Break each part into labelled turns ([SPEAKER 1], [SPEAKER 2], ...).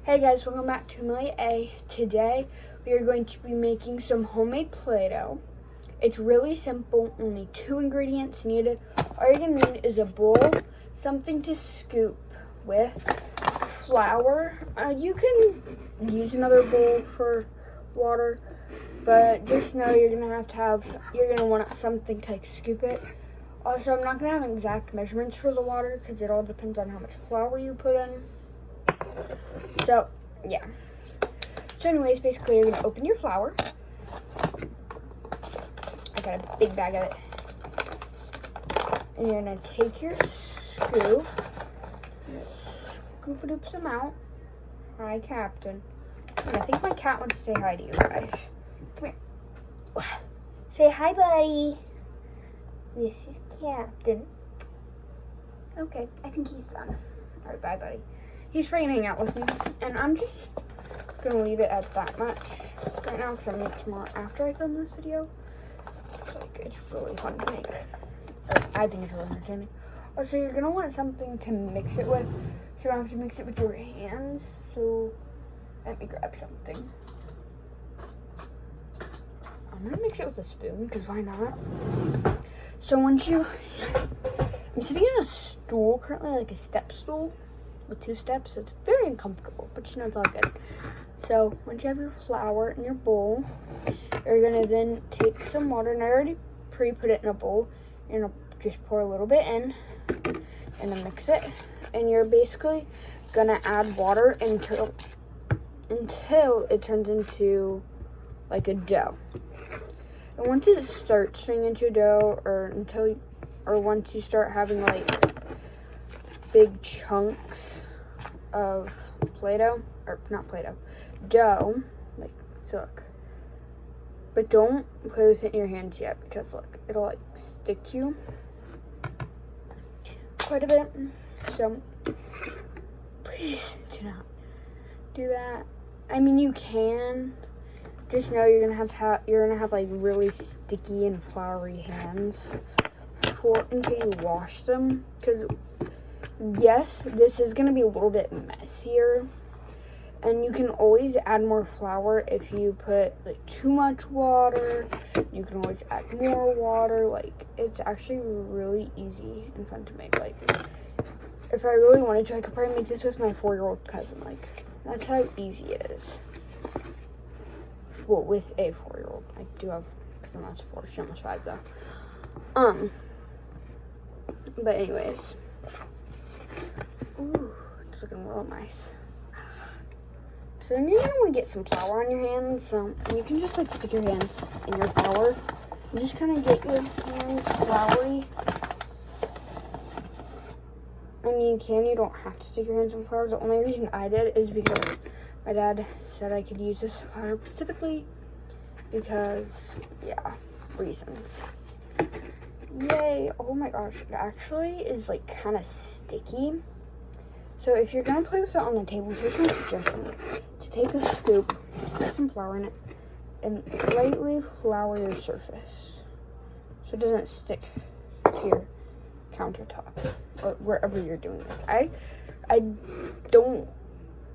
[SPEAKER 1] Hey guys, welcome back to Amelia A. Today we are going to be making some homemade Play-Doh. It's really simple, only 2 ingredients needed. All you're going to need is a bowl, something to scoop with, flour. You can use another bowl for water, but just know you're going to want something to scoop it. Also, I'm not going to have exact measurements for the water because it all depends on how much flour you put in. So, yeah. So anyways, basically you're going to open your flour. I got a big bag of it. And you're going to take your scoop. Scoop some out. Hi, Captain. And I think my cat wants to say hi to you guys. Come here. Say hi, buddy. This is Captain. Okay, I think he's done. Alright, bye, buddy. He's free to hang out with me, and I'm just gonna leave it at that much right now because I'm gonna make some more after I film this video. It's really fun to make. I think it's really entertaining. Also, you're gonna want something to mix it with, so you don't have to mix it with your hands. So let me grab something. I'm gonna mix it with a spoon because why not? So I'm sitting on a stool currently, like a step stool with 2 steps. So it's very uncomfortable, but you know, it's all good. So once you have your flour in your bowl, you're gonna then take some water, and I already pre-put it in a bowl. You're gonna just pour a little bit in and then mix it, and you're basically gonna add water until it turns into like a dough. And once it starts turning into a dough, or once you start having like big chunks of Play-Doh, or not Play-Doh, dough, like, so look. But don't play with it in your hands yet, because look, it'll like stick to you quite a bit. So please do not do that. I mean, you can. Just know you're gonna have like really sticky and floury hands until you wash them. Because yes, this is gonna be a little bit messier, and you can always add more flour if you put like too much water. You can always add more water. Like, it's actually really easy and fun to make. Like, if I really wanted to, I could probably make this with my 4-year-old cousin. Like, that's how easy it is. Well, with a 4-year-old. I do have, because I'm almost 4, she's almost 5 though. But anyways. Ooh, it's looking real nice. So then you're going to want to get some flour on your hands. So you can just like stick your hands in your flour and just kind of get your hands floury. I mean, you don't have to stick your hands in flour. The only reason I did is because my dad said I could use this flour specifically because, yeah, reasons. Yay. Oh my gosh, it actually is like kind of sticky. So if you're going to play with it on the table, here's my suggestion. To take a scoop, put some flour in it, and lightly flour your surface so it doesn't stick to your countertop or wherever you're doing this.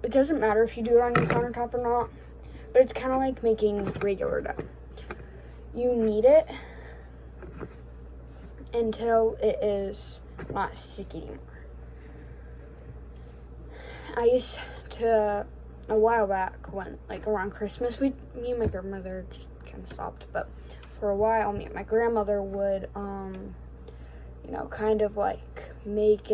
[SPEAKER 1] It doesn't matter if you do it on your countertop or not, but it's kind of like making regular dough. You knead it until it is not sticky anymore. I used to, a while back, when, like, around Christmas, me and my grandmother just kind of stopped, but for a while, me and my grandmother would, you know, kind of like make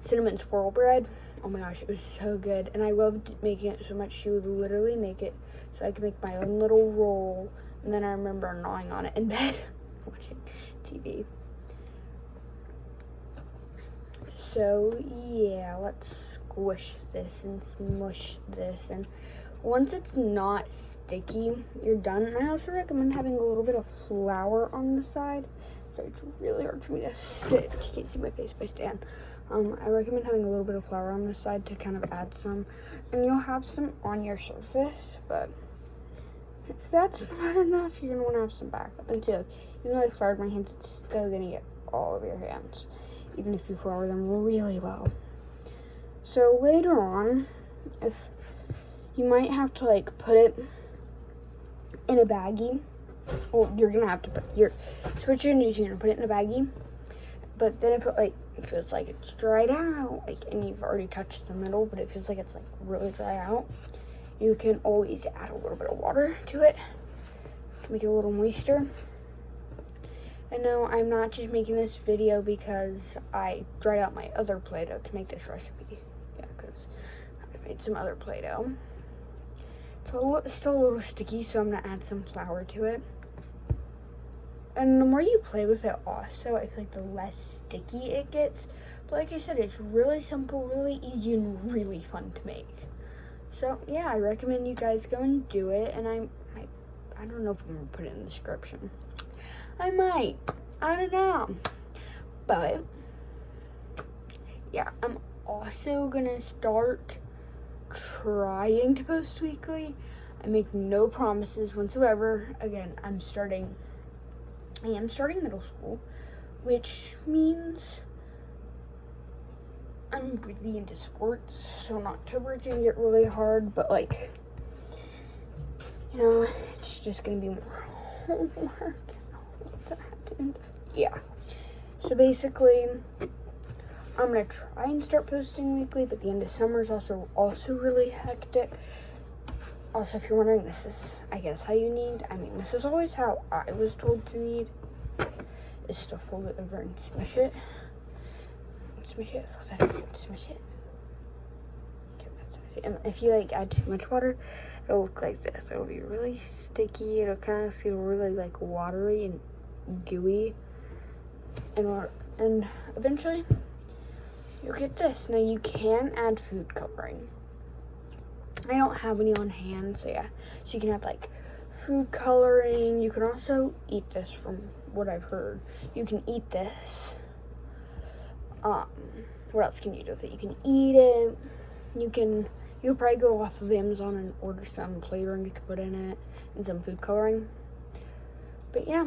[SPEAKER 1] cinnamon swirl bread. Oh my gosh, it was so good, and I loved making it so much. She would literally make it so I could make my own little roll, and then I remember gnawing on it in bed watching TV. So yeah, let's squish this and smush this, and once it's not sticky, you're done. And I also recommend having a little bit of flour on the side. So it's really hard for me to sit. You can't see my face if I stand. I recommend having a little bit of flour on the side to kind of add some, and you'll have some on your surface, but if that's not enough, you're going to want to have some backup. And so, even though I floured my hands, it's still going to get all over your hands, even if you flour them really well. So later on, if you might have to like put it in a baggie. Well, you're gonna have to put so what you're gonna do is you're gonna put it in a baggie. But then if it like feels like it's dried out, like, and you've already touched the middle, but it feels like it's like really dry out, you can always add a little bit of water to it to make it a little moister. And no, I'm not just making this video because I dried out my other Play-Doh to make this recipe. Yeah, because I made some other Play-Doh. It's still a little sticky, so I'm gonna add some flour to it. And the more you play with it also, I feel like the less sticky it gets. But like I said, it's really simple, really easy, and really fun to make. So yeah, I recommend you guys go and do it. And I don't know if I'm gonna put it in the description. I might. I don't know. But yeah, I'm also gonna start trying to post weekly. I make no promises whatsoever. Again, I am starting middle school, which means I'm really into sports. So in October it's gonna get really hard, but like, you know, it's just gonna be more homework. What's that happened? Yeah. So basically, I'm gonna try and start posting weekly, but the end of summer is also really hectic. Also, if you're wondering, this is, I guess, how you knead. I mean, this is always how I was told to knead. Is to fold it over and smush it. Smush it. Fold it over and smush it. And if you like add too much water, it'll look like this. It'll be really sticky. It'll kind of feel really like watery and gooey. And eventually, you'll get this. Now you can add food coloring. I don't have any on hand, so yeah. So you can have like food coloring. You can also eat this, from what I've heard. You can eat this. What else can you do with it? You can eat it. You'll probably go off of Amazon and order some flavoring you can put in it and some food coloring. But yeah,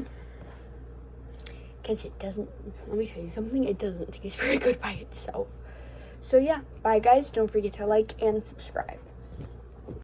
[SPEAKER 1] because it doesn't, let me tell you something, it doesn't taste very good by itself. So yeah, bye guys. Don't forget to like and subscribe.